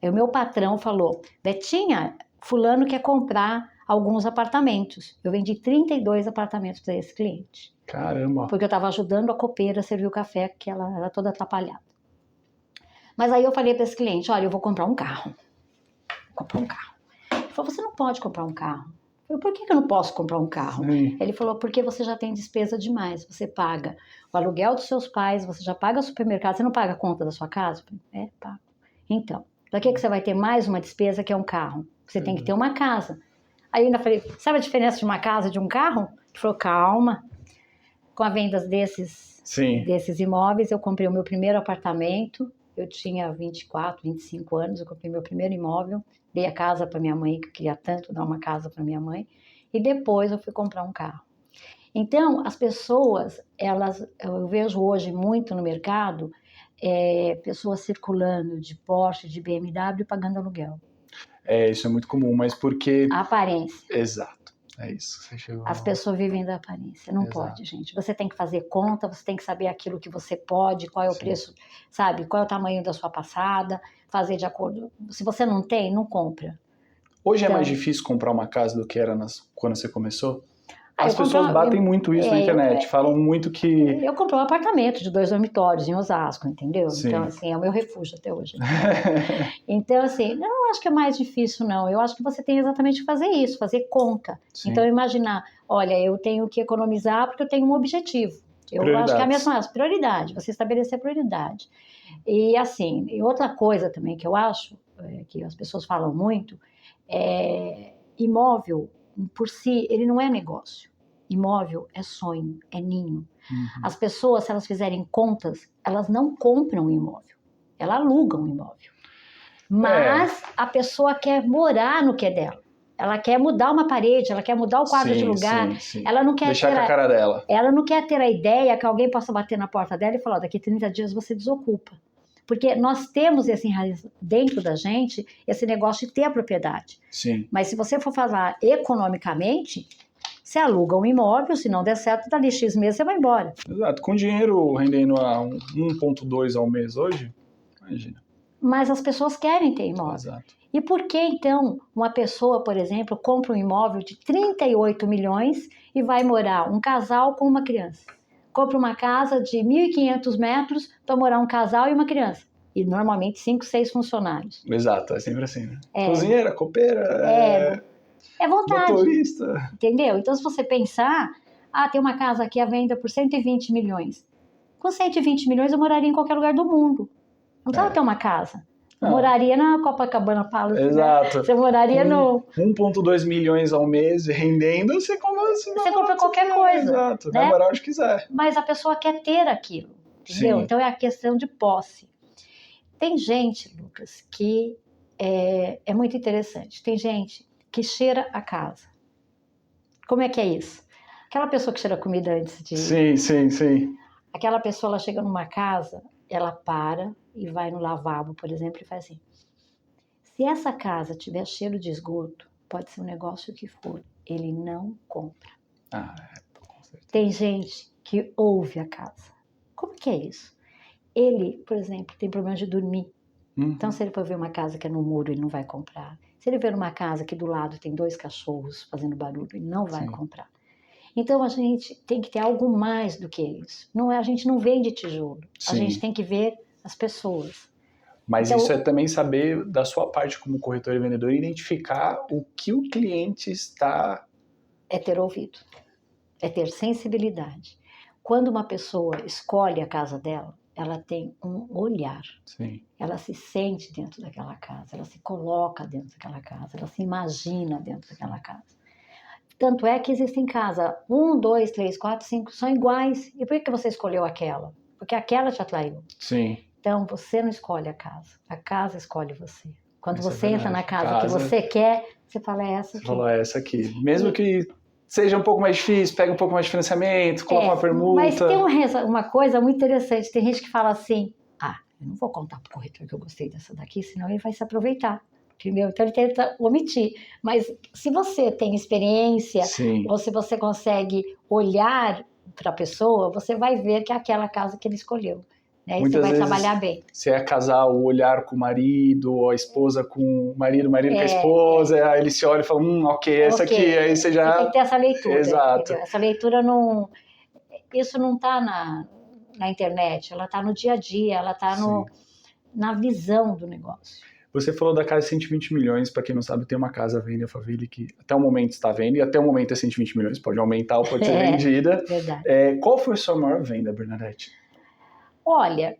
E o meu patrão falou, Betinha, fulano quer comprar alguns apartamentos. Eu vendi 32 apartamentos para esse cliente. Caramba! Porque eu estava ajudando a copeira a servir o café, que ela era toda atrapalhada. Mas aí eu falei para esse cliente, olha, eu vou comprar um carro. Ele falou, você não pode comprar um carro. Eu falei, por que eu não posso comprar um carro? Sim. Ele falou, porque você já tem despesa demais. Você paga o aluguel dos seus pais, você já paga o supermercado, você não paga a conta da sua casa? Eu falei, pago. Então, para que você vai ter mais uma despesa que é um carro? Você tem que ter uma casa. Aí eu ainda falei, sabe a diferença de uma casa e de um carro? Ele falou, calma. Com a venda desses imóveis, eu comprei o meu primeiro apartamento. Eu tinha 24, 25 anos, eu comprei meu primeiro imóvel. Dei a casa para minha mãe, que eu queria tanto dar uma casa para minha mãe. E depois eu fui comprar um carro. Então, as pessoas, eu vejo hoje muito no mercado, pessoas circulando de Porsche, de BMW, pagando aluguel. Isso é muito comum, mas porque... A aparência. Exato. É isso, você chegou. As pessoas vivem da aparência, não pode, gente. Você tem que fazer conta, você tem que saber aquilo que você pode, qual é o preço, sabe? Qual é o tamanho da sua passada, fazer de acordo. Se você não tem, não compra. Hoje é mais difícil comprar uma casa do que era quando você começou? As eu pessoas batem muito isso na internet, falam muito que... Eu comprei um apartamento de 2 dormitórios em Osasco, entendeu? Sim. Então, assim, é o meu refúgio até hoje. Então, assim, eu não acho que é mais difícil, não. Eu acho que você tem exatamente que fazer isso, fazer conta. Sim. Então, imaginar, olha, eu tenho que economizar porque eu tenho um objetivo. Eu acho que é a mesma prioridade, você estabelecer prioridade. E, assim, e outra coisa também que eu acho, que as pessoas falam muito, imóvel, por si, ele não é negócio. Imóvel é sonho, é ninho. As pessoas, se elas fizerem contas, elas não compram um imóvel, elas alugam um imóvel. Mas a pessoa quer morar no que é dela. Ela quer mudar uma parede, ela quer mudar o quadro de lugar. Sim. Ela não quer deixar com a cara dela. Ela não quer ter a ideia que alguém possa bater na porta dela e falar, daqui 30 dias você desocupa. Porque nós temos dentro da gente esse negócio de ter a propriedade. Sim. Mas se você for falar economicamente, você aluga um imóvel, se não der certo, dali X meses você vai embora. Exato. Com dinheiro rendendo a 1,2 ao mês hoje, imagina. Mas as pessoas querem ter imóvel. Exato. E por que, então, uma pessoa, por exemplo, compra um imóvel de 38 milhões e vai morar um casal com uma criança? Compra uma casa de 1.500 metros para morar um casal e uma criança. E normalmente 5, 6 funcionários. Exato, é sempre assim, né? Cozinheira, copeira, é vontade. motorista. Entendeu? Então, se você pensar, tem uma casa aqui à venda por 120 milhões. Com 120 milhões eu moraria em qualquer lugar do mundo. Não precisava ter uma casa. Eu moraria na Copacabana Palace. Exato. Né? Você moraria no... 1,2 milhões ao mês rendendo, você compra qualquer coisa. Exato, né? Vai morar onde quiser. Mas a pessoa quer ter aquilo, entendeu? Sim. Então é a questão de posse. Tem gente, Lucas, que é muito interessante. Tem gente que cheira a casa. Como é que é isso? Aquela pessoa que cheira comida antes de... Sim. Aquela pessoa, ela chega numa casa, ela para e vai no lavabo, por exemplo, e faz assim. Se essa casa tiver cheiro de esgoto, pode ser um negócio que for, ele não compra. Com certeza. Tem gente que ouve a casa. Como que é isso? Ele, por exemplo, tem problema de dormir. Então, se ele for ver uma casa que é no muro, ele não vai comprar. Se ele ver uma casa que do lado tem 2 cachorros fazendo barulho, ele não vai comprar. Então, a gente tem que ter algo mais do que isso. A gente não vende tijolo. A gente tem que ver as pessoas. Mas então, isso é também saber, da sua parte como corretor e vendedor, identificar o que o cliente está... É ter ouvido. É ter sensibilidade. Quando uma pessoa escolhe a casa dela, ela tem um olhar. Sim. Ela se sente dentro daquela casa, ela se coloca dentro daquela casa, ela se imagina dentro daquela casa. Tanto é que existem casas, 1, 2, 3, 4, 5, são iguais. E por que você escolheu aquela? Porque aquela te atraiu. Sim. Então, você não escolhe a casa escolhe você. Quando você entra na casa que você quer, você fala, é essa aqui. Você falou, é essa aqui. Mesmo que seja um pouco mais difícil, pega um pouco mais de financiamento, coloca uma permuta. Mas tem uma coisa muito interessante, tem gente que fala assim, eu não vou contar pro corretor que eu gostei dessa daqui, senão ele vai se aproveitar. Entendeu? Então ele tenta omitir. Mas se você tem experiência, ou se você consegue olhar para a pessoa, você vai ver que é aquela casa que ele escolheu. Né? E você vai trabalhar bem. Se é casal, olhar com o marido, ou a esposa com o marido com a esposa, aí ele se olha e fala, ok, essa aqui, aí você já... Você tem que ter essa leitura. Exato. Entendeu? Essa leitura não... Isso não está na internet, ela está no dia a dia, ela está na visão do negócio. Você falou da casa de 120 milhões, para quem não sabe, tem uma casa à venda em Alphaville que até o momento está à venda, e até o momento é 120 milhões, pode aumentar ou pode ser vendida. Verdade. Qual foi a sua maior venda, Bernadette? Olha,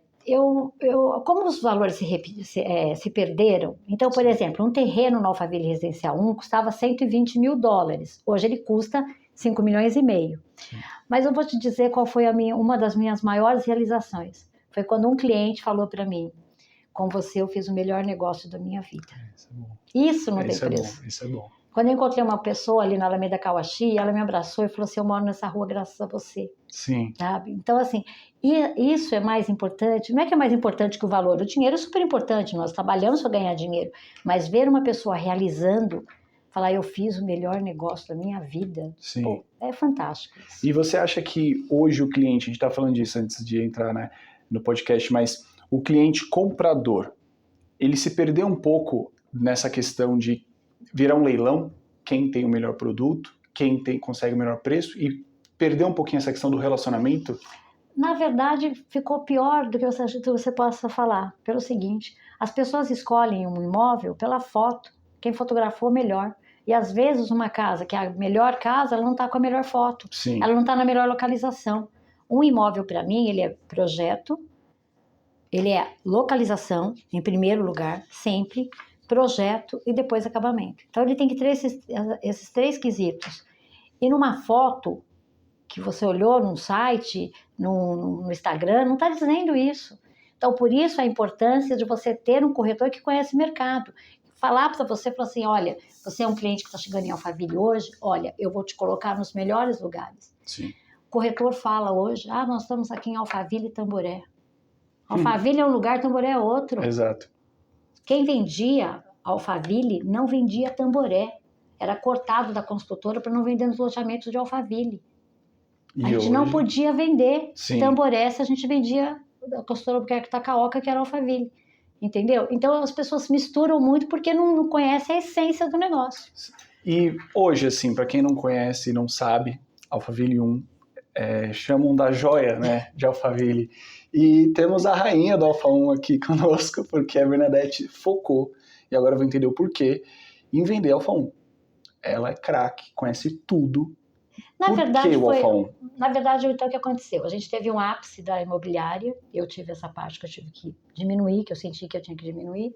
como os valores se perderam, então, por exemplo, um terreno no Alphaville Residencial 1 custava $120 mil. Hoje ele custa 5,5 milhões. Mas eu vou te dizer qual foi uma das minhas maiores realizações. Foi quando um cliente falou para mim, com você eu fiz o melhor negócio da minha vida. Isso é bom. Isso não tem preço. Isso é bom. Quando eu encontrei uma pessoa ali na Alameda Cauaxi, ela me abraçou e falou assim, eu moro nessa rua graças a você. Sim. Sabe? Então, assim, isso é mais importante. Não é que é mais importante que o valor. O dinheiro é super importante, nós trabalhamos para ganhar dinheiro. Mas ver uma pessoa realizando, falar, eu fiz o melhor negócio da minha vida. Sim. Pô, é fantástico isso. E você acha que hoje o cliente, a gente está falando disso antes de entrar, né, no podcast, mas o cliente comprador, ele se perdeu um pouco nessa questão de virar um leilão, quem tem o melhor produto, quem consegue o melhor preço, e perdeu um pouquinho essa questão do relacionamento? Na verdade, ficou pior do que você possa falar, pelo seguinte, as pessoas escolhem um imóvel pela foto, quem fotografou melhor. E às vezes uma casa, que é a melhor casa, ela não está com a melhor foto, Sim. ela não está na melhor localização. Um imóvel, para mim, ele é projeto, ele é localização, em primeiro lugar, sempre, projeto e depois acabamento. Então ele tem que ter esses 3 quesitos. E numa foto que você olhou num site, no Instagram, não está dizendo isso. Então, por isso a importância de você ter um corretor que conhece o mercado. Falar para você, falar assim, olha, você é um cliente que está chegando em Alphaville hoje, olha, eu vou te colocar nos melhores lugares. Sim. O corretor fala hoje, nós estamos aqui em Alphaville e Tamboré. Alphaville é um lugar, Tamboré é outro. Exato. Quem vendia Alphaville não vendia Tamboré. Era cortado da construtora para não vender nos loteamentos de Alphaville. A gente não podia vender Tamboré se a gente vendia a construtora Albuquerque Takaoka, que era Alphaville. Entendeu? Então as pessoas misturam muito porque não conhecem a essência do negócio. E hoje, assim, para quem não conhece e não sabe, Alphaville 1, chamam da joia, né, de Alphaville. E temos a rainha do Alpha 1 aqui conosco, porque a Bernadette focou, e agora eu vou entender o porquê, em vender Alpha 1. Ela é craque, conhece tudo. Na verdade, o Alpha 1? Na verdade, então, o que aconteceu? A gente teve um ápice da imobiliária, eu tive essa parte que eu tive que diminuir, que eu senti que eu tinha que diminuir.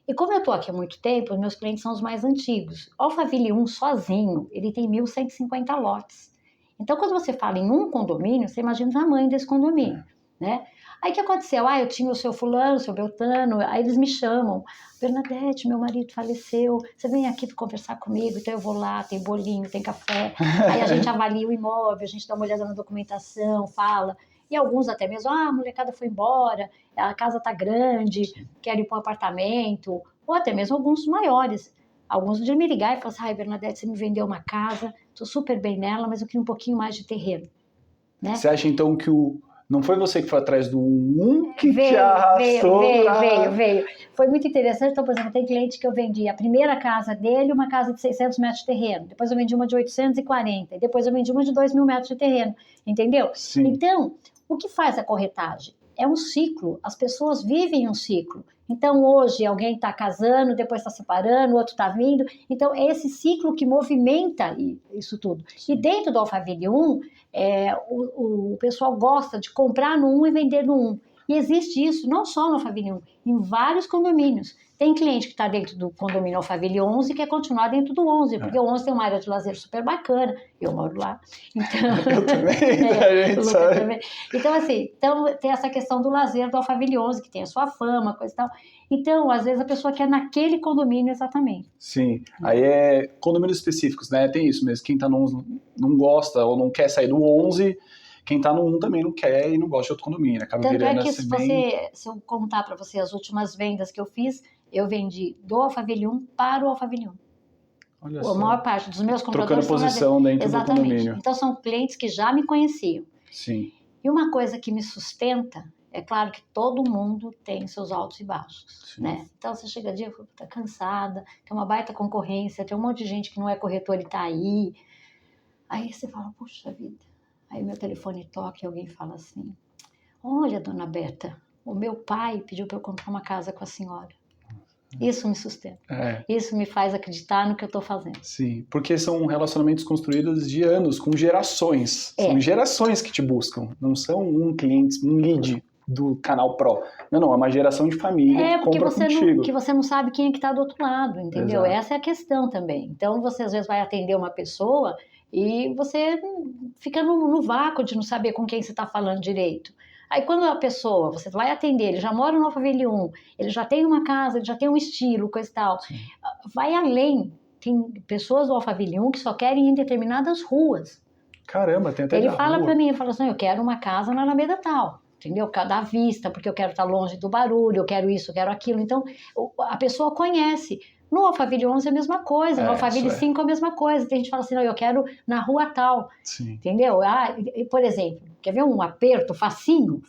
E como eu estou aqui há muito tempo, os meus clientes são os mais antigos. O Alphaville 1 sozinho, ele tem 1.150 lotes. Então, quando você fala em um condomínio, você imagina o tamanho desse condomínio, né? Aí o que aconteceu? Eu tinha o seu fulano, o seu Beltano, aí eles me chamam. Bernadette, meu marido faleceu, você vem aqui conversar comigo, então eu vou lá, tem bolinho, tem café. Aí a gente avalia o imóvel, a gente dá uma olhada na documentação, fala. E alguns até mesmo, a molecada foi embora, a casa tá grande, quero ir para um apartamento. Ou até mesmo alguns maiores. Alguns de me ligar e falar assim, Bernadette, você me vendeu uma casa, estou super bem nela, mas eu queria um pouquinho mais de terreno. Né? Você acha então que não foi você que foi atrás do 1 que te arrastou? Veio. Foi muito interessante. Então, por exemplo, tem cliente que eu vendi a primeira casa dele, uma casa de 600 metros de terreno. Depois eu vendi uma de 840. E depois eu vendi uma de 2.000 metros de terreno. Entendeu? Sim. Então, o que faz a corretagem? É um ciclo. As pessoas vivem um ciclo. Então, hoje, alguém está casando, depois está separando, o outro está vindo. Então, é esse ciclo que movimenta isso tudo. E dentro do Alphaville 1, o pessoal gosta de comprar no 1 e vender no 1. E existe isso não só no Alphaville 1, em vários condomínios. Tem cliente que está dentro do condomínio Alphaville 11 e quer continuar dentro do 11, porque o 11 tem uma área de lazer super bacana. Eu moro lá. Então, eu também, a gente sabe. Também. Então, assim, tem essa questão do lazer do Alphaville 11, que tem a sua fama, coisa e tal. Então, às vezes, a pessoa quer naquele condomínio exatamente. Sim, aí é condomínios específicos, né? Tem isso mesmo. Quem tá no 11 não gosta ou não quer sair do 11, quem tá no 1 também não quer e não gosta de outro condomínio. Acaba Tanto virando é que assim se eu contar para você as últimas vendas que eu fiz, eu vendi do Alphaville 1 para o Alphaville 1. Olha A maior parte dos meus compradores trocando posição dentro exatamente. do condomínio. Então, são clientes que já me conheciam. Sim. E uma coisa que me sustenta, é claro que todo mundo tem seus altos e baixos, né? Então, você chega dia, tá cansada, tem uma baita concorrência, tem um monte de gente que não é corretor e tá aí. Aí você fala, puxa vida. Aí meu telefone toca e alguém fala assim, olha, dona Berta, o meu pai pediu para eu comprar uma casa com a senhora. Isso me sustenta. Isso me faz acreditar no que eu estou fazendo. Sim, porque são relacionamentos construídos de anos, com gerações. São gerações que te buscam, não são um cliente, um lead do canal Pro. Não, é uma geração de família que compra contigo. Porque você não sabe quem é que está do outro lado, entendeu? Exato. Essa é a questão também. Então, você às vezes vai atender uma pessoa e você fica no vácuo de não saber com quem você está falando direito. Aí quando a pessoa, você vai atender, ele já mora no Alphaville 1, ele já tem uma casa, ele já tem um estilo, coisa e tal. Sim. Vai além. Tem pessoas do Alphaville 1 que só querem ir em determinadas ruas. Caramba, tem até ele fala para mim, ele fala assim, eu quero uma casa na Alameda tal, entendeu? Por causa da vista, porque eu quero estar longe do barulho, eu quero isso, eu quero aquilo. Então, a pessoa conhece. No Alphaville 11 é a mesma coisa, no Alphaville 5 é a mesma coisa. Tem gente que fala assim, não, eu quero na rua tal, Sim. entendeu? Por exemplo, quer ver um aperto facinho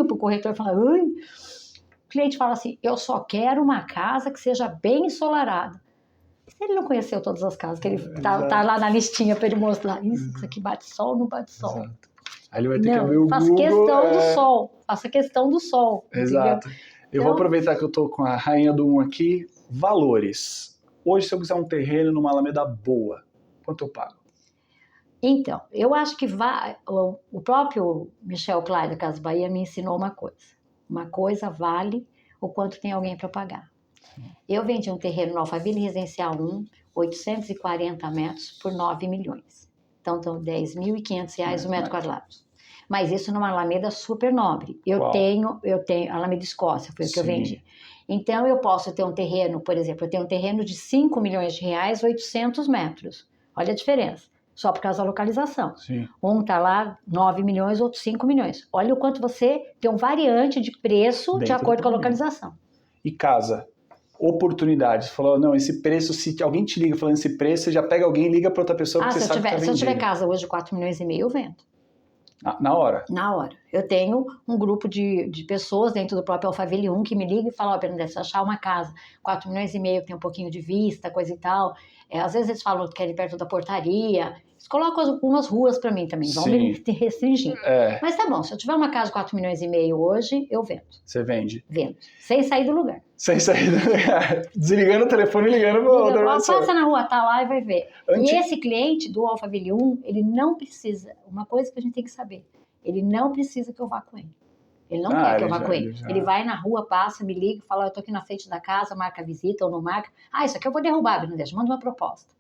pro corretor falar, ui. O cliente fala assim, eu só quero uma casa que seja bem ensolarada. Se ele não conheceu todas as casas, que ele tá lá na listinha para ele mostrar, isso aqui bate sol, não bate sol. Exato. Aí ele vai ter que abrir o Google. Questão do sol, faça questão do sol. Exato. Entendeu? Eu vou aproveitar que eu tô com a rainha do 1 aqui. Valores. Hoje, se eu quiser um terreno numa Alameda boa, quanto eu pago? Então, eu acho que o próprio Michel Klein da Casa Bahia me ensinou uma coisa. Uma coisa vale o quanto tem alguém para pagar. Eu vendi um terreno no Alphaville Residencial 1, 840 metros por 9 milhões. Então, estão R$10.500 o metro quadrado. Mas isso numa Alameda super nobre. Eu tenho Alameda Escócia, foi o que eu vendi. Então, eu posso ter um terreno, por exemplo, eu tenho um terreno de R$5 milhões, 800 metros. Olha a diferença. Só por causa da localização. Sim. Um está lá 9 milhões, outro 5 milhões. Olha o quanto você tem um variante de preço de acordo com a localização. E casa? Oportunidades. Falou, não, esse preço, se alguém te liga falando esse preço, você já pega alguém e liga para outra pessoa que você sabe que tá vendendo. Se eu tiver casa hoje de 4 milhões e meio, eu vendo. Na hora? Na hora. Eu tenho um grupo de pessoas dentro do próprio Alphaville 1 que me liga e fala, Bernadette, se achar uma casa, 4 milhões e meio, que tem um pouquinho de vista, coisa e tal. Às vezes eles falam que querem perto da portaria. Eles colocam algumas ruas para mim também, vão me restringindo. Mas tá bom, se eu tiver uma casa de 4 milhões e meio hoje, eu vendo. Você vende? Vendo. Sem sair do lugar. Sem sair do lugar. Desligando o telefone e ligando para outra pessoa. Passa na rua, tá lá e vai ver. E esse cliente do Alphaville 1, ele não precisa, uma coisa que a gente tem que saber, ele não precisa que eu vá com ele. Ele não quer que eu vá com ele. Ele vai na rua, passa, me liga, fala, eu tô aqui na frente da casa, marca a visita ou não marca. Isso aqui eu vou derrubar, Bernadette, manda uma proposta.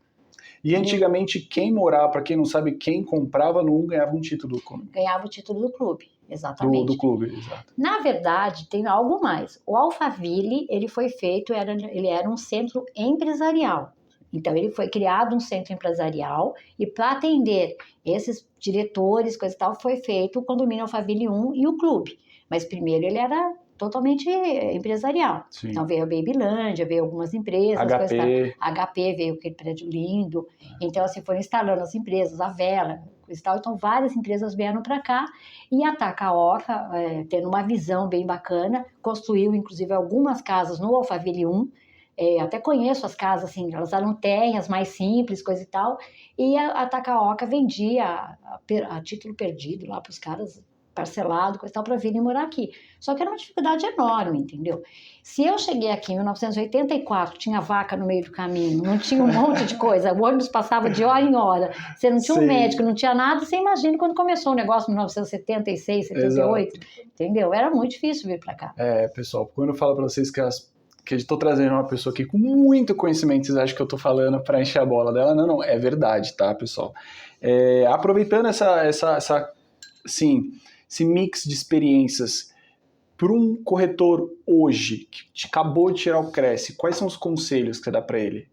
E antigamente, quem morava, para quem não sabe, quem comprava no 1 ganhava um título do clube. Ganhava o título do clube, exatamente. Do clube, exato. Na verdade, tem algo mais. O Alphaville, ele foi feito, ele era um centro empresarial. Então, ele foi criado um centro empresarial e para atender esses diretores, coisa e tal, foi feito o condomínio Alphaville 1 e o clube. Mas primeiro ele era totalmente empresarial. Sim. Então veio a Babylândia, veio algumas empresas. HP veio aquele prédio lindo. Então assim, foram instalando as empresas, a Vela, coisa e tal. Então várias empresas vieram para cá e a Takaoka, tendo uma visão bem bacana, construiu inclusive algumas casas no Alphaville 1. Até conheço as casas, assim, elas eram terras mais simples, coisa e tal. E a Takaoka vendia a título perdido lá para os caras, parcelado, coisa e tal, para virem morar aqui. Só que era uma dificuldade enorme, entendeu? Se eu cheguei aqui em 1984, tinha vaca no meio do caminho, não tinha um monte de coisa, o ônibus passava de hora em hora, você não tinha um médico, não tinha nada, você imagina quando começou o negócio em 1976, 78, entendeu? Era muito difícil vir para cá. Pessoal, quando eu falo para vocês que eu estou trazendo uma pessoa aqui com muito conhecimento, vocês acham que eu estou falando para encher a bola dela? Não, é verdade, tá, pessoal? Aproveitando esse mix de experiências, para um corretor hoje, que acabou de tirar o Cresce, quais são os conselhos que você dá para ele?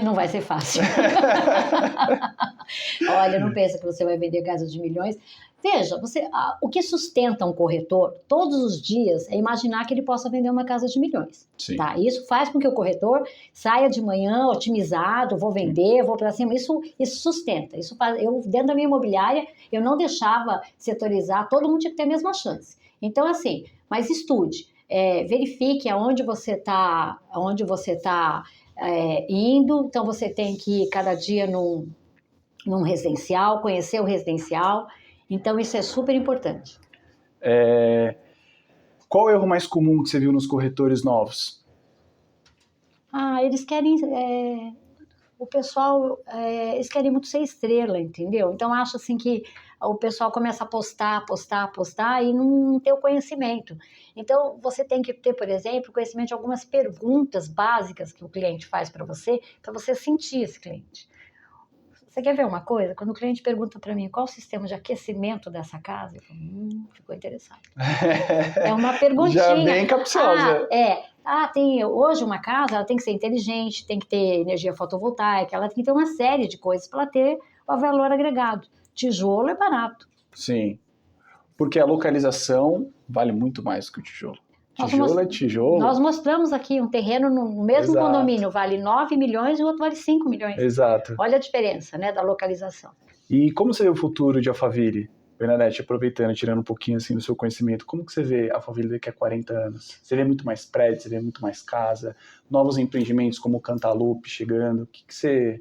Não vai ser fácil. Olha, não pensa que você vai vender casas de milhões. Veja, o que sustenta um corretor todos os dias é imaginar que ele possa vender uma casa de milhões. Tá? Isso faz com que o corretor saia de manhã otimizado, vou vender, vou para cima. Isso sustenta. Eu, dentro da minha imobiliária, eu não deixava setorizar, todo mundo tinha que ter a mesma chance. Então, assim, mas estude, verifique aonde você está indo. Então, você tem que ir cada dia num residencial, conhecer o residencial. Então, isso é super importante. Qual é o erro mais comum que você viu nos corretores novos? Eles querem... o pessoal, eles querem muito ser estrela, entendeu? Então, acho assim que o pessoal começa a postar e não ter o conhecimento. Então, você tem que ter, por exemplo, conhecimento de algumas perguntas básicas que o cliente faz para você sentir esse cliente. Você quer ver uma coisa? Quando o cliente pergunta para mim qual o sistema de aquecimento dessa casa, eu falo, ficou interessado. É uma perguntinha. Já bem capciosa. Tem hoje uma casa, ela tem que ser inteligente, tem que ter energia fotovoltaica, ela tem que ter uma série de coisas para ter o valor agregado. Tijolo é barato. Sim, porque a localização vale muito mais que o tijolo. Tijolo é tijolo. Nós mostramos aqui um terreno no mesmo Exato. condomínio, vale 9 milhões e o outro vale 5 milhões. Exato. Olha a diferença, né, da localização. E como você vê o futuro de Alphaville? Bernadette, aproveitando, tirando um pouquinho assim do seu conhecimento, como que você vê Alphaville daqui a 40 anos? Você vê muito mais prédios, você vê muito mais casa, novos empreendimentos como o Cantaloupe chegando, o que você...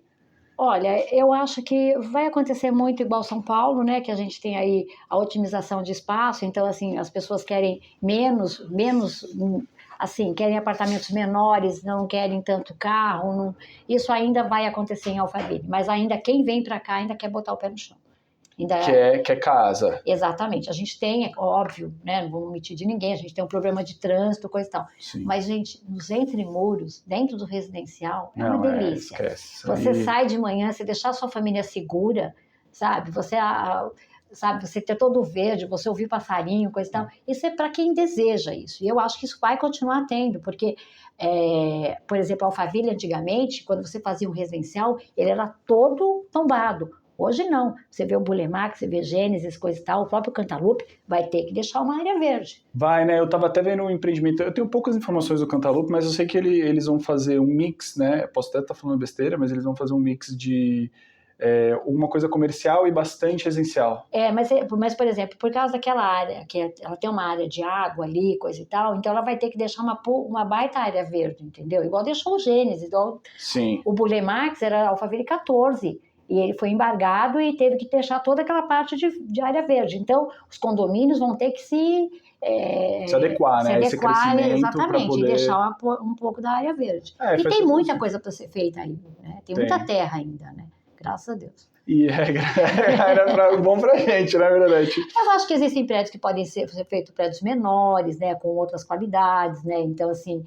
Olha, eu acho que vai acontecer muito igual São Paulo, né? Que a gente tem aí a otimização de espaço, então, assim, as pessoas querem menos, assim, querem apartamentos menores, não querem tanto carro, isso ainda vai acontecer em Alphaville, mas ainda quem vem para cá ainda quer botar o pé no chão. Ainda... Quer casa. Exatamente. A gente tem, é óbvio, né? Não vou omitir de ninguém, a gente tem um problema de trânsito, coisa e tal. Sim. Mas, gente, nos entremuros, dentro do residencial, é uma delícia. Esquece. Você sai de manhã, você deixar a sua família segura, sabe? Você ter todo o verde, você ouvir passarinho, coisa e tal. Isso é para quem deseja isso. E eu acho que isso vai continuar tendo, porque, por exemplo, Alphaville, antigamente, quando você fazia um residencial, ele era todo tombado. Hoje não. Você vê o Bulemac, você vê Gênesis, coisa e tal, o próprio Cantaloupe vai ter que deixar uma área verde. Vai, né? Eu tava até vendo um empreendimento, eu tenho poucas informações do Cantaloupe, mas eu sei que eles vão fazer um mix, né? Posso até estar falando besteira, mas eles vão fazer um mix de uma coisa comercial e bastante residencial. Mas, por exemplo, por causa daquela área, que ela tem uma área de água ali, coisa e tal, então ela vai ter que deixar uma baita área verde, entendeu? Igual deixou o Gênesis, igual Sim. O Bulemac era Alphaville 14, e ele foi embargado e teve que deixar toda aquela parte de área verde. Então, os condomínios vão ter que se adequar, né? Esse crescimento, exatamente, poder... e deixar um pouco da área verde. E tem muita coisa para ser feita ainda, né? Tem muita terra ainda, né? Graças a Deus. E era bom pra gente, né, verdade? Eu acho que existem prédios que podem ser feitos prédios menores, né? Com outras qualidades, né? Então, assim...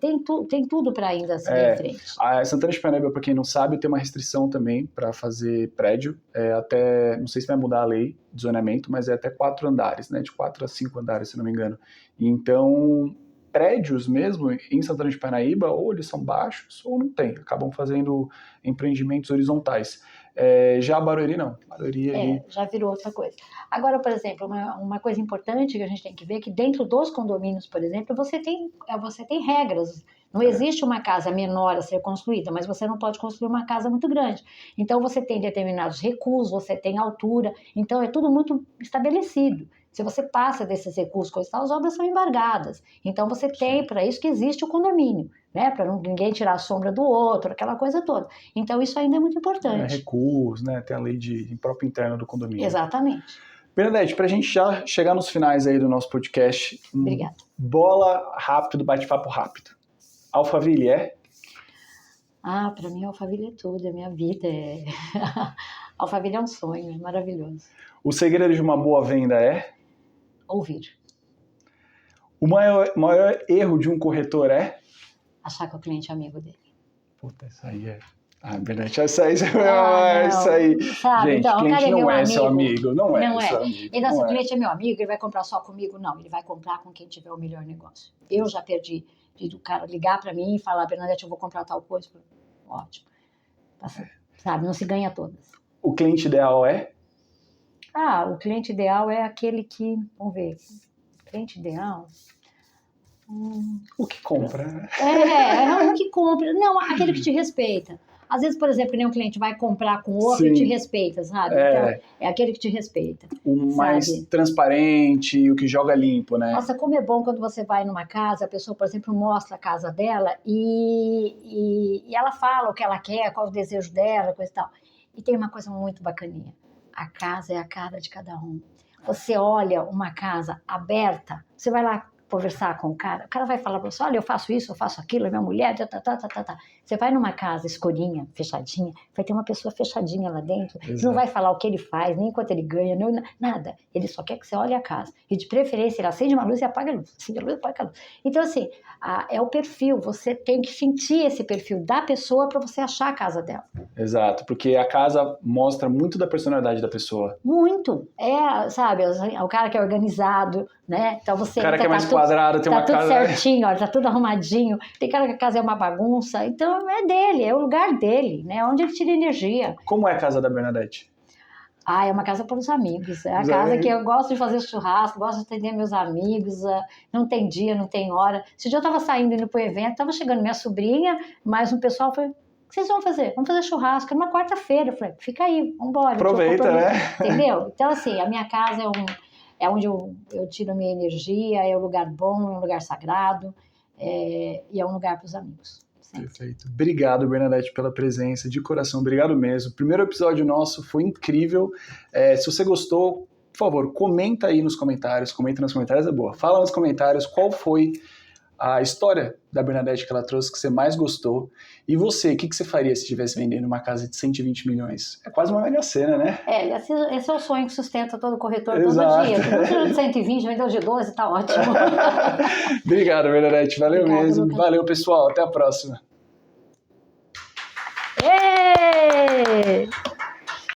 tem tudo para ainda seguir em frente. A Santana de Parnaíba, para quem não sabe, tem uma restrição também para fazer prédio, até, não sei se vai mudar a lei de zonamento, mas é até 4 andares, né, de 4 a 5 andares, se não me engano. Então, prédios mesmo em Santana de Parnaíba, ou eles são baixos ou não tem, acabam fazendo empreendimentos horizontais. Já a Barueri não. Barueri já virou outra coisa. Agora, por exemplo, uma coisa importante que a gente tem que ver é que dentro dos condomínios, por exemplo, você tem regras. Não existe uma casa menor a ser construída, mas você não pode construir uma casa muito grande. Então, você tem determinados recursos, você tem altura, então é tudo muito estabelecido. Se você passa desses recursos, coisas e tal, as obras são embargadas. Então, você tem, para isso que existe o condomínio, né? Para ninguém tirar a sombra do outro, aquela coisa toda. Então, isso ainda é muito importante. Recursos, né? Tem a lei de próprio interno do condomínio. Exatamente. Bernadette, para a gente já chegar nos finais aí do nosso podcast, Obrigada. Bola rápido, bate-papo rápido. Alphaville é? Para mim, Alphaville é tudo, é minha vida. Alphaville é um sonho, é maravilhoso. O segredo de uma boa venda é? Ouvir. O maior erro de um corretor é? Achar que o cliente é amigo dele. Puta, isso aí é... Bernadette, isso aí... Sabe, gente, então, cliente não é seu amigo, não é seu amigo. Então, se o cliente é meu amigo, ele vai comprar só comigo? Não, ele vai comprar com quem tiver o melhor negócio. Eu já perdi do cara ligar para mim e falar, Bernadette, eu vou comprar tal coisa. Ótimo. Sabe, não se ganha todas. O cliente ideal é? O cliente ideal é aquele que... Vamos ver. Cliente ideal... O que compra, né? O que compra. Não, aquele que te respeita. Às vezes, por exemplo, um cliente vai comprar com outro e te respeita, sabe? Então, é aquele que te respeita. O mais transparente, o que joga limpo, né? Nossa, como é bom quando você vai numa casa, a pessoa, por exemplo, mostra a casa dela e ela fala o que ela quer, qual é o desejo dela, coisa e tal. E tem uma coisa muito bacaninha. A casa é a cara de cada um. Você olha uma casa aberta, você vai lá conversar com o cara vai falar para você, olha, eu faço isso, eu faço aquilo, é minha mulher, tá. Você vai numa casa escurinha, fechadinha, vai ter uma pessoa fechadinha lá dentro, não vai falar o que ele faz, nem quanto ele ganha, nada. Ele só quer que você olhe a casa. E de preferência, ele acende uma luz e apaga a luz. Acende a luz e apaga a luz. Então, assim, é o perfil, você tem que sentir esse perfil da pessoa para você achar a casa dela. Exato, porque a casa mostra muito da personalidade da pessoa. Muito. Sabe, o cara que é organizado, né? Então você... O cara que é mais quadrado, tem uma casa... Tá tudo certinho, olha, tá tudo arrumadinho. Tem cara que a casa é uma bagunça. Então é dele, é o lugar dele, né? Onde ele tira energia. Como é a casa da Bernadette? Ah, é uma casa para os amigos. É a casa que eu gosto de fazer churrasco, gosto de atender meus amigos. Não tem dia, não tem hora. Esse dia eu estava saindo, indo para o evento, estava chegando minha sobrinha, mais um pessoal foi. O que vocês vão fazer? Vamos fazer churrasco. Era uma quarta-feira. Eu falei, fica aí, vamos embora. Aproveita, né? Entendeu? Então, assim, a minha casa é onde eu tiro minha energia, é um lugar bom, é um lugar sagrado, e é um lugar para os amigos. Sempre. Perfeito. Obrigado, Bernadette, pela presença, de coração, obrigado mesmo. O primeiro episódio nosso foi incrível. Se você gostou, por favor, comenta aí nos comentários, é boa. Fala nos comentários qual foi a história da Bernadette que ela trouxe, que você mais gostou. E você, o que você faria se estivesse vendendo uma casa de 120 milhões? É quase uma Mega Sena, né? Esse é o sonho que sustenta todo corretor. Exato. Todo dia. Não tirou de 120, vendeu de 12, tá ótimo. Obrigado, Bernadette. Valeu Obrigado, mesmo. Lucas. Valeu, pessoal. Até a próxima. Ei!